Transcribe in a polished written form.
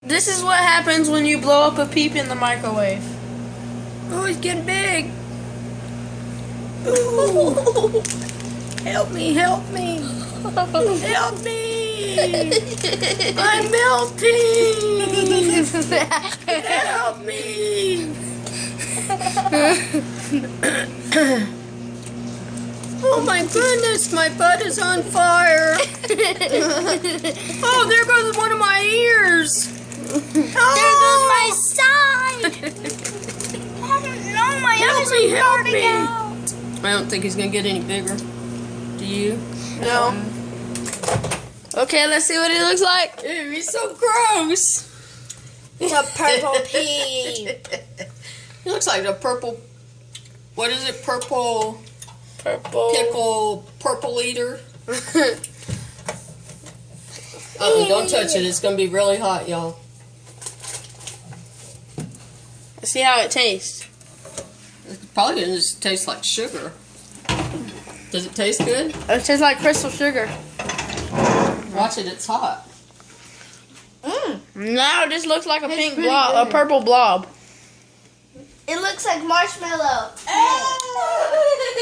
This is what happens when you blow up a Peep in the microwave. Oh, he's getting big. Ooh. Help me, help me. Help me. I'm melting. Help me. Oh my goodness, my butt is on fire. Oh, there goes one of my ears. Oh. There goes my side. I don't know, my eyes are popping out. I don't think he's gonna get any bigger. Do you? No. Okay, let's see what he looks like. Ew, he's so gross. It's a purple Peep. He looks like a purple. What is it? Purple purple eater. Don't touch it. It's gonna be really hot, y'all. Let's see how it tastes. It's probably gonna just taste like sugar. Does it taste good? It tastes like crystal sugar. Watch it. It's hot. Now it just looks like a pink pretty blob, good. a purple blob. It looks like marshmallow.